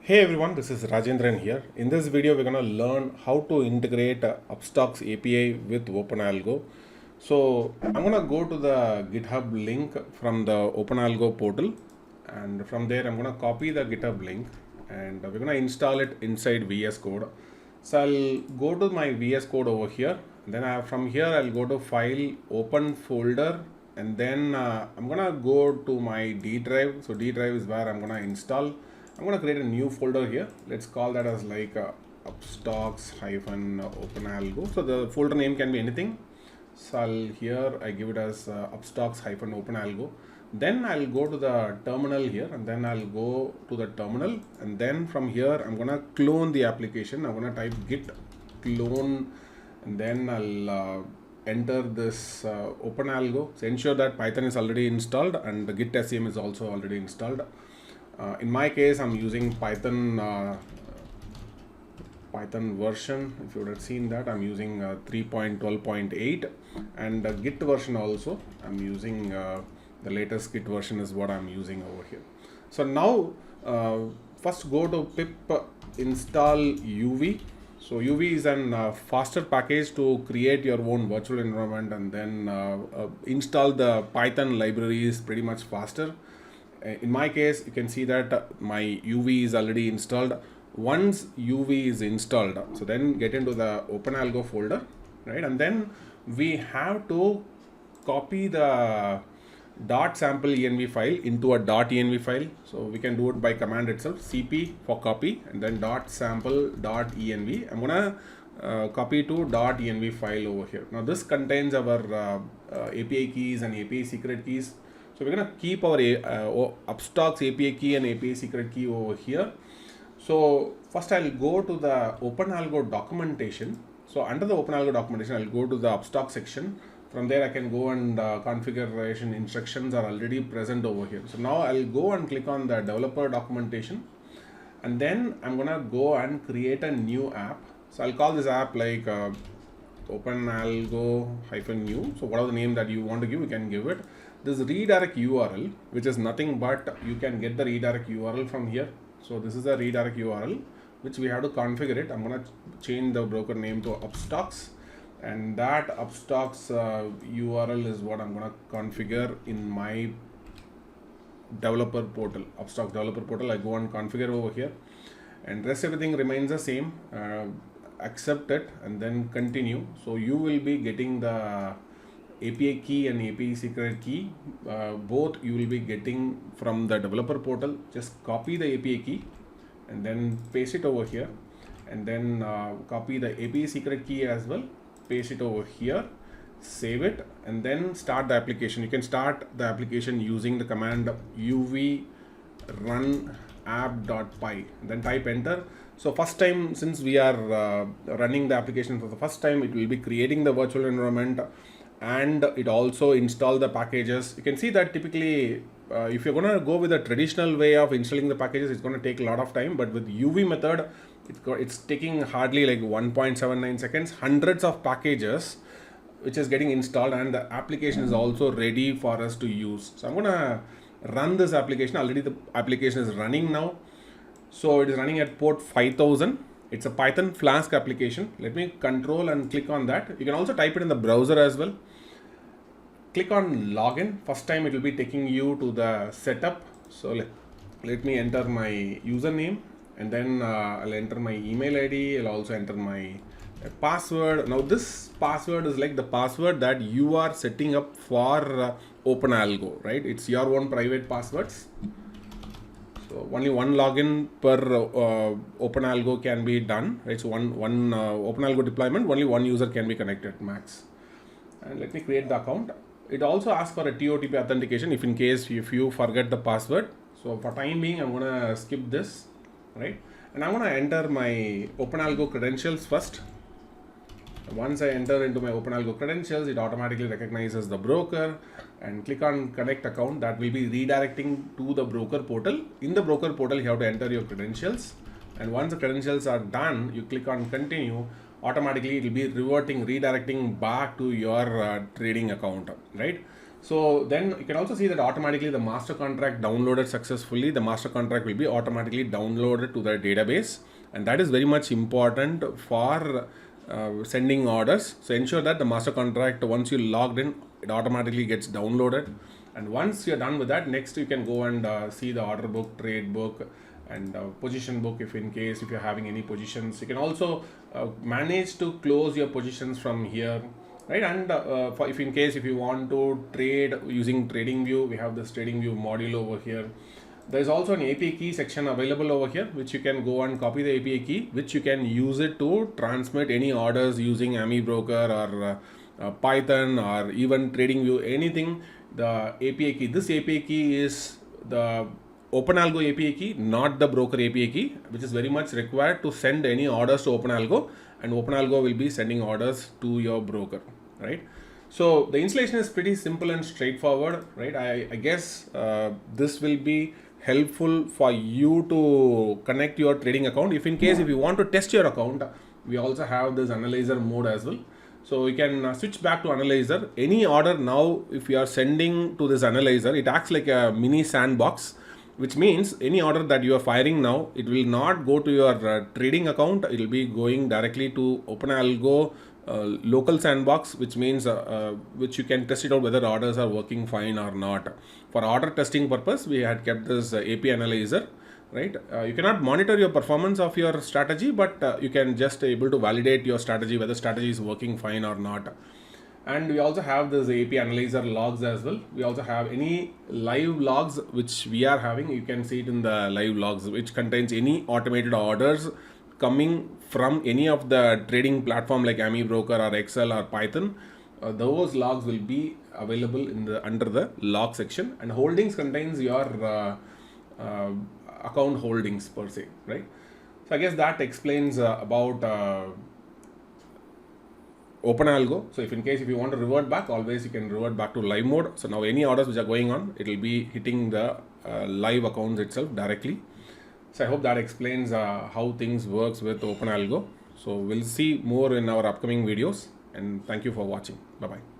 Hey everyone, this is Rajendran here. In this video, we're going to learn how to integrate Upstox API with OpenAlgo. So I'm going to go to the GitHub link from the OpenAlgo portal, and from there I'm going to copy the GitHub link and we're going to install it inside VS Code. So I'll go to my VS Code over here. Then from here I'll go to File, Open Folder, and then I'm going to go to my D drive. So D drive is where I'm going to install. I'm going to create a new folder here. Let's call that as like upstox-openalgo. So the folder name can be anything. So here I give it as upstox-openalgo. Then I'll go to the terminal here, and then I'll go to the terminal, and then from here I'm going to clone the application. I'm going to type git clone, and then I'll enter this OpenAlgo. So ensure that Python is already installed and the git SCM is also already installed. In my case, I'm using Python version. If you would have seen that, I'm using 3.12.8, and the Git version also. I'm using the latest Git version is what I'm using over here. So now, first go to pip install UV. So UV is a faster package to create your own virtual environment, and then install the Python libraries pretty much faster. In my case, you can see that my UV is already installed. Once UV is installed, so then get into the OpenAlgo folder, right? And then we have to copy the .sample env file into a .env file. So we can do it by command itself, cp for copy, and then .sample.env. I'm gonna copy to .env file over here. Now this contains our API keys and API secret keys. So we're going to keep our Upstox API key and API secret key over here. So first I'll go to the OpenAlgo documentation. So under the OpenAlgo documentation, I'll go to the Upstox section. From there I can go, and configuration instructions are already present over here. So now I'll go and click on the developer documentation, and then I'm going to go and create a new app. So I'll call this app like OpenAlgo-new. So whatever the name that you want to give, you can give it. This redirect URL, which is nothing but you can get the redirect URL from here. So this is a redirect URL which we have to configure it. I'm going to change the broker name to Upstox, and that Upstox URL is what I'm going to configure in my developer portal, Upstox developer portal. I go and configure over here, and rest everything remains the same. Accept it and then continue. So you will be getting the API key and API secret key, both you will be getting from the developer portal. Just copy the API key and then paste it over here, and then copy the API secret key as well, paste it over here, save it, and then start the application. You can start the application using the command uv run app.py, then type enter. So first time, since we are running the application for the first time, it will be creating the virtual environment, and it also install the packages. You can see that typically if you're going to go with a traditional way of installing the packages, it's going to take a lot of time, but with UV method, it's taking hardly like 1.79 seconds, hundreds of packages which is getting installed, and the application is also ready for us to use. So I'm going to run this application. Already the application is running now. So it is running at port 5000. It's a Python Flask application. Let me control and click on that. You can also type it in the browser as well. Click on login. First time it will be taking you to the setup. So let me enter my username, and then I'll enter my email ID. I'll also enter my password. Now this password is like the password that you are setting up for OpenAlgo, right? It's your own private passwords. So only one login per OpenAlgo can be done, right? So one OpenAlgo deployment, only one user can be connected max. And let me create the account. It also asks for a TOTP authentication if you forget the password. So for time being, I'm gonna skip this, right? And I'm gonna enter my OpenAlgo credentials first. Once I enter into my OpenAlgo credentials, it automatically recognizes the broker, and click on connect account. That will be redirecting to the broker portal. In the broker portal, you have to enter your credentials, and once the credentials are done, you click on continue. Automatically it will be redirecting back to your trading account, right? So then you can also see that automatically the master contract downloaded successfully. The master contract will be automatically downloaded to the database, and that is very much important for sending orders. So ensure that the master contract, once you logged in, it automatically gets downloaded. And once you're done with that, next you can go and see the order book, trade book, and position book. If you're having any positions, you can also manage to close your positions from here, right? And if you want to trade using trading view, we have this trading view module over here. There's also an API key section available over here, which you can go and copy the API key, which you can use it to transmit any orders using AMI broker or Python or even trading view, anything. The API key, this API key is the OpenAlgo API key, not the broker API key, which is very much required to send any orders to OpenAlgo, and OpenAlgo will be sending orders to your broker, right? So the installation is pretty simple and straightforward, right? I guess this will be helpful for you to connect your trading account. If you want to test your account, we also have this analyzer mode as well. So you can switch back to analyzer. Any order now, if you are sending to this analyzer, it acts like a mini sandbox, which means any order that you are firing now, it will not go to your trading account. It will be going directly to OpenAlgo local sandbox, which means which you can test it out whether orders are working fine or not. For order testing purpose, we had kept this API analyzer, right? You cannot monitor your performance of your strategy, but you can just able to validate your strategy, whether strategy is working fine or not. And we also have this API analyzer logs as well. We also have any live logs which we are having. You can see it in the live logs, which contains any automated orders coming from any of the trading platform like AMI broker or Excel or Python. Those logs will be available in the under the log section, and holdings contains your account holdings per se, right? So I guess that explains about OpenAlgo. So if you want to revert back, always you can revert back to live mode. So now any orders which are going on, it will be hitting the live accounts itself directly. So I hope that explains how things works with OpenAlgo. So we'll see more in our upcoming videos, and thank you for watching. Bye bye.